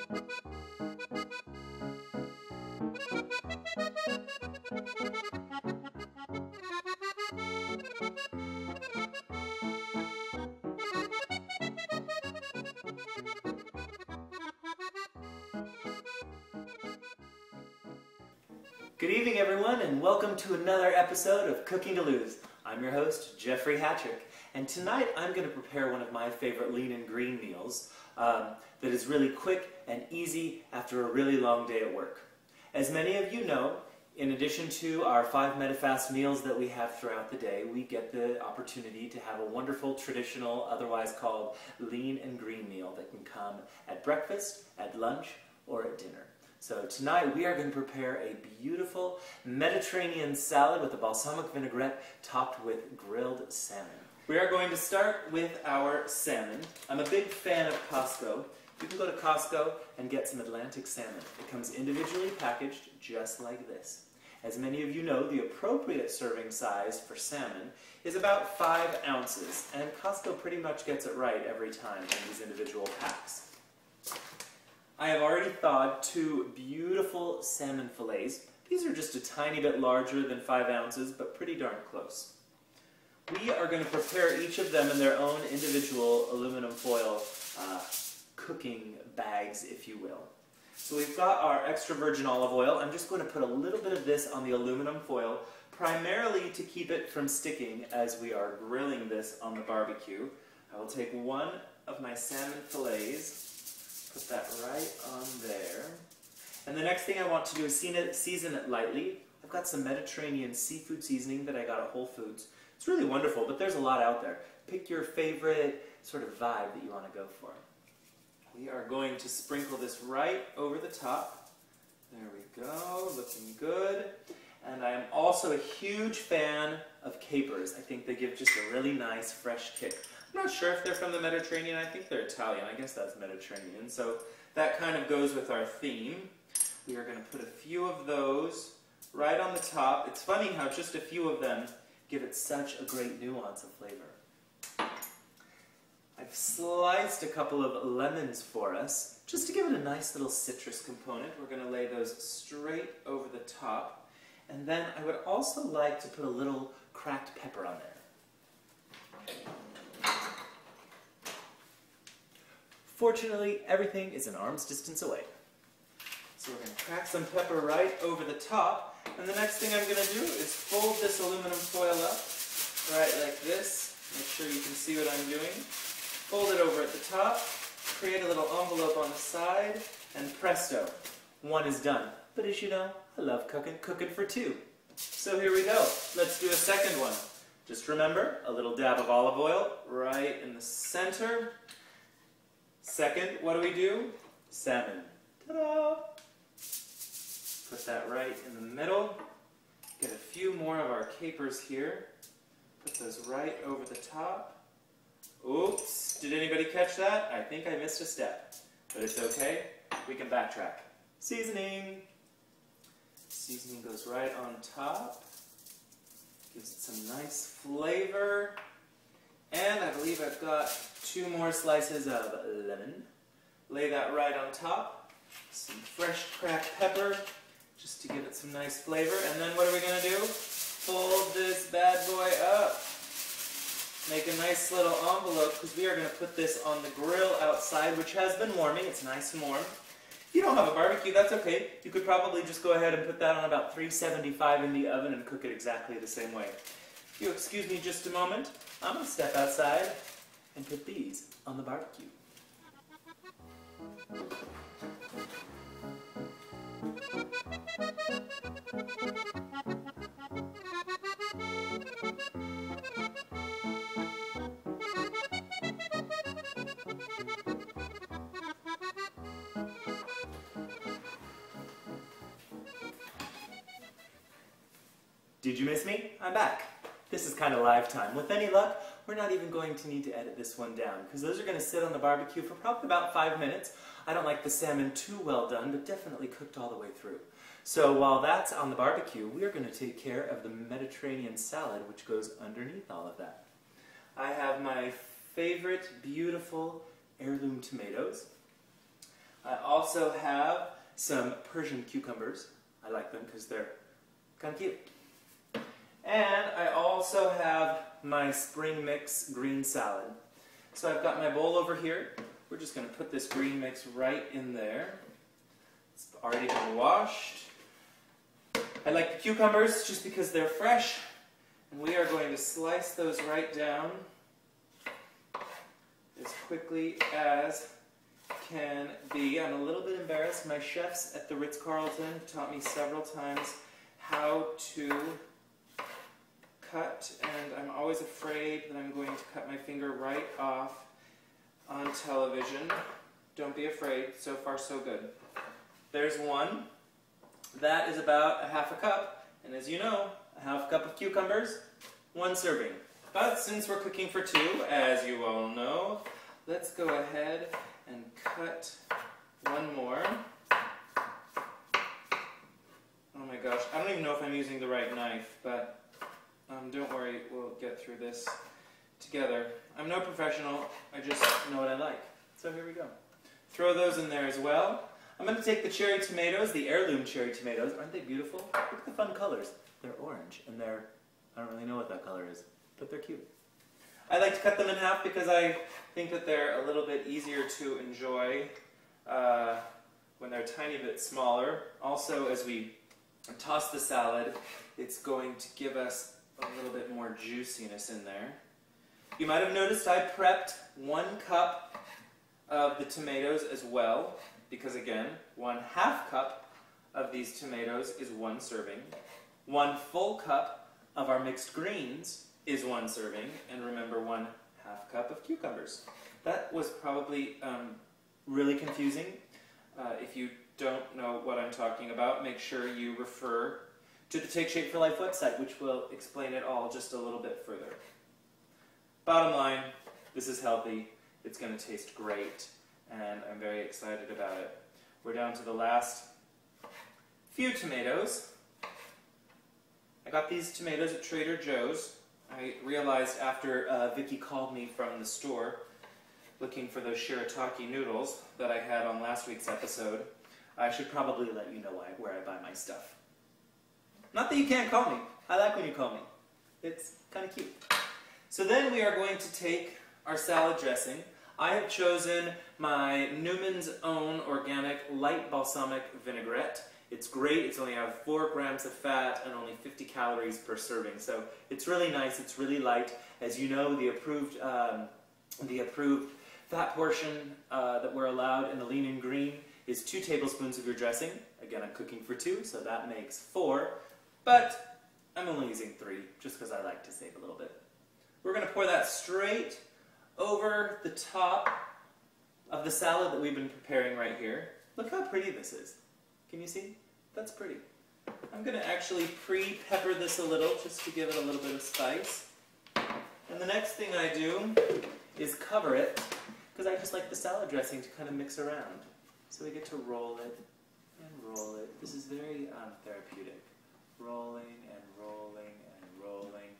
Good evening, everyone, and welcome to another episode of Cooking to Lose. I'm your host, Jeffrey Hattrick, and tonight I'm going to prepare one of my favorite lean and green meals that is really quick and easy after a really long day at work. As many of you know, in addition to our 5 MetaFast meals that we have throughout the day, we get the opportunity to have a wonderful traditional, otherwise called lean and green meal that can come at breakfast, at lunch, or at dinner. So tonight we are going to prepare a beautiful Mediterranean salad with a balsamic vinaigrette topped with grilled salmon. We are going to start with our salmon. I'm a big fan of Costco. You can go to Costco and get some Atlantic salmon. It comes individually packaged just like this. As many of you know, the appropriate serving size for salmon is about 5 ounces, and Costco pretty much gets it right every time in these individual packs. I have already thawed 2 beautiful salmon fillets. These are just a tiny bit larger than 5 ounces, but pretty darn close. We are going to prepare each of them in their own individual aluminum foil cooking bags, if you will. So we've got our extra virgin olive oil. I'm just going to put a little bit of this on the aluminum foil, primarily to keep it from sticking as we are grilling this on the barbecue. I will take one of my salmon fillets, put that right on there. And the next thing I want to do is season it lightly. I've got some Mediterranean seafood seasoning that I got at Whole Foods. It's really wonderful, but there's a lot out there. Pick your favorite sort of vibe that you want to go for. We are going to sprinkle this right over the top. There we go, looking good. And I am also a huge fan of capers. I think they give just a really nice fresh kick. I'm not sure if they're from the Mediterranean. I think they're Italian. I guess that's Mediterranean. So that kind of goes with our theme. We are going to put a few of those right on the top. It's funny how just a few of them give it such a great nuance of flavor. I've sliced a couple of lemons for us, just to give it a nice little citrus component. We're going to lay those straight over the top. And then I would also like to put a little cracked pepper on there. Fortunately, everything is an arm's distance away. So we're going to crack some pepper right over the top. And the next thing I'm going to do is fold this aluminum foil up, right like this. Make sure you can see what I'm doing. Fold it over at the top, create a little envelope on the side, and presto, one is done. But as you know, I love cooking for 2. So here we go. Let's do a second one. Just remember, a little dab of olive oil right in the center. Second, what do? Salmon. Ta-da! Put that right in the middle. Get a few more of our capers here. Put those right over the top. Oops, did anybody catch that? I think I missed a step. But it's okay, we can backtrack. Seasoning. Seasoning goes right on top. Gives it some nice flavor. And I believe I've got 2 more slices of lemon. Lay that right on top. Some fresh cracked pepper, just to give it some nice flavor. And then what are we going to do? Fold this bad boy up. Make a nice little envelope, because we are going to put this on the grill outside, which has been warming. It's nice and warm. If you don't have a barbecue, that's okay. You could probably just go ahead and put that on about 375 in the oven and cook it exactly the same way. If you'll excuse me just a moment, I'm going to step outside and put these on the barbecue. Did you miss me? I'm back. This is kind of live time. With any luck, we're not even going to need to edit this one down, because those are going to sit on the barbecue for probably about 5 minutes. I don't like the salmon too well done, but definitely cooked all the way through. So while that's on the barbecue, we are going to take care of the Mediterranean salad, which goes underneath all of that. I have my favorite beautiful heirloom tomatoes. I also have some Persian cucumbers. I like them because they're kind of cute. And I also have my spring mix green salad. So I've got my bowl over here. We're just going to put this green mix right in there. It's already been washed. I like the cucumbers just because they're fresh. And we are going to slice those right down as quickly as can be. I'm a little bit embarrassed. My chefs at the Ritz-Carlton taught me several times how to cut, and I'm always afraid that I'm going to cut my finger right off on television. Don't be afraid. So far, so good. There's one. That is about a half a cup, and as you know, a half cup of cucumbers, 1 serving. But since we're cooking for 2, as you all know, let's go ahead and cut one more. Oh my gosh, I don't even know if I'm using the right knife, but don't worry, we'll get through this together. I'm no professional, I just know what I like. So here we go. Throw those in there as well. I'm going to take the cherry tomatoes, the heirloom cherry tomatoes. Aren't they beautiful? Look at the fun colors. They're orange, and I don't really know what that color is, but they're cute. I like to cut them in half because I think that they're a little bit easier to enjoy when they're a tiny bit smaller. Also, as we toss the salad, it's going to give us a little bit more juiciness in there. You might have noticed I prepped 1 cup of the tomatoes as well, because again, 1/2 cup of these tomatoes is 1 serving. 1 full cup of our mixed greens is 1 serving, and remember 1/2 cup of cucumbers. That was probably really confusing. If you don't know what I'm talking about, make sure you refer to the Take Shape for Life website, which will explain it all just a little bit further. Bottom line, this is healthy, it's going to taste great, and I'm very excited about it. We're down to the last few tomatoes. I got these tomatoes at Trader Joe's. I realized after Vicky called me from the store looking for those shirataki noodles that I had on last week's episode, I should probably let you know where I buy my stuff. Not that you can't call me. I like when you call me. It's kind of cute. So then we are going to take our salad dressing. I have chosen my Newman's Own Organic Light Balsamic Vinaigrette. It's great. It's only have 4 grams of fat and only 50 calories per serving. So it's really nice. It's really light. As you know, the approved fat portion that we're allowed in the lean and green is 2 tablespoons of your dressing. Again, I'm cooking for 2, so that makes 4. But I'm only using 3, just because I like to save a little bit. We're going to pour that straight over the top of the salad that we've been preparing right here. Look how pretty this is. Can you see? That's pretty. I'm going to actually pre-pepper this a little, just to give it a little bit of spice. And the next thing I do is cover it, because I just like the salad dressing to kind of mix around. So we get to roll it and roll it. This is very therapeutic. Rolling and rolling and rolling.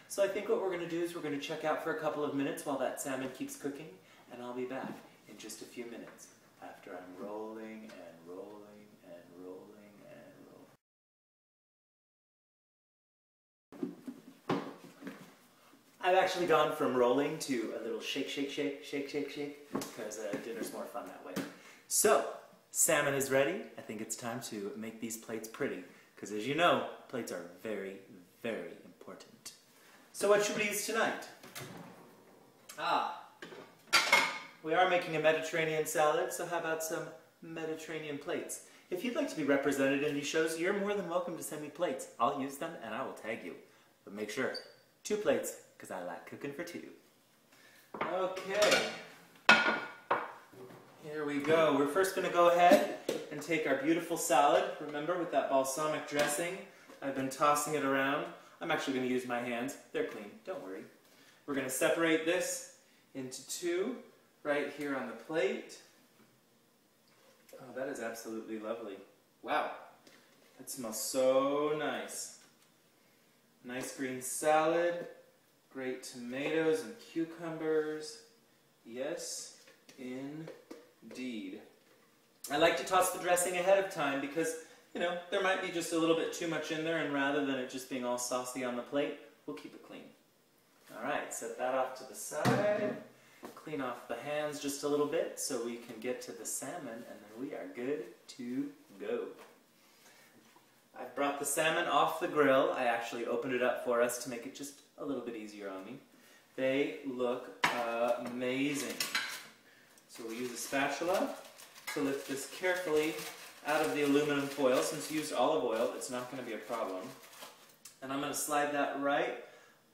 So I think what we're going to do is we're going to check out for a couple of minutes while that salmon keeps cooking, and I'll be back in just a few minutes after I'm rolling and rolling and rolling and rolling. I've actually gone from rolling to a little shake, shake, shake, shake, shake, shake, because dinner's more fun that way. So, salmon is ready. I think it's time to make these plates pretty, because as you know, plates are very, very important. So what should we use tonight? We are making a Mediterranean salad, so how about some Mediterranean plates? If you'd like to be represented in these shows, you're more than welcome to send me plates. I'll use them and I will tag you. But make sure, 2 plates, because I like cooking for 2. Okay. Here we go. We're first going to go ahead and take our beautiful salad, remember, with that balsamic dressing. I've been tossing it around. I'm actually going to use my hands. They're clean, don't worry. We're going to separate this into 2 right here on the plate. Oh, that is absolutely lovely. Wow, that smells so nice. Nice green salad, great tomatoes and cucumbers. Yes, indeed. I like to toss the dressing ahead of time because, you know, there might be just a little bit too much in there, and rather than it just being all saucy on the plate, we'll keep it clean. Alright, set that off to the side. Clean off the hands just a little bit so we can get to the salmon, and then we are good to go. I've brought the salmon off the grill. I actually opened it up for us to make it just a little bit easier on me. They look amazing. So we'll use a spatula to lift this carefully out of the aluminum foil. Since you used olive oil, it's not going to be a problem. And I'm going to slide that right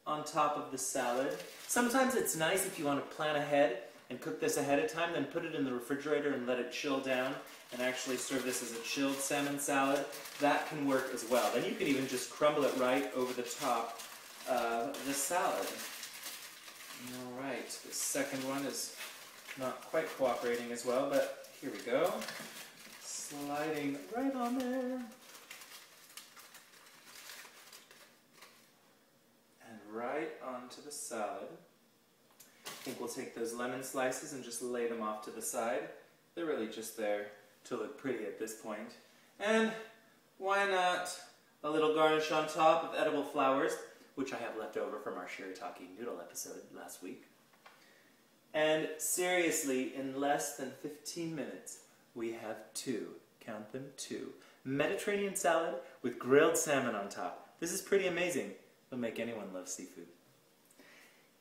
on top of the salad. Sometimes it's nice if you want to plan ahead and cook this ahead of time, then put it in the refrigerator and let it chill down and actually serve this as a chilled salmon salad. That can work as well. Then you can even just crumble it right over the top of the salad. Alright, the second one is not quite cooperating as well, but here we go. Sliding right on there. And right onto the salad. I think we'll take those lemon slices and just lay them off to the side. They're really just there to look pretty at this point. And why not a little garnish on top of edible flowers, which I have left over from our shirataki noodle episode last week. And seriously, in less than 15 minutes, we have count them, two Mediterranean salad with grilled salmon on top. This is pretty amazing. It'll make anyone love seafood.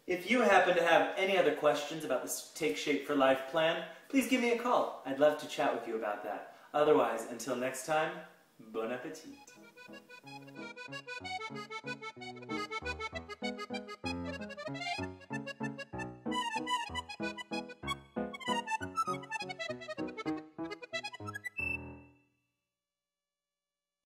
If you happen to have any other questions about this Take Shape for Life plan, please give me a call. I'd love to chat with you about that. Otherwise, until next time, bon appetit.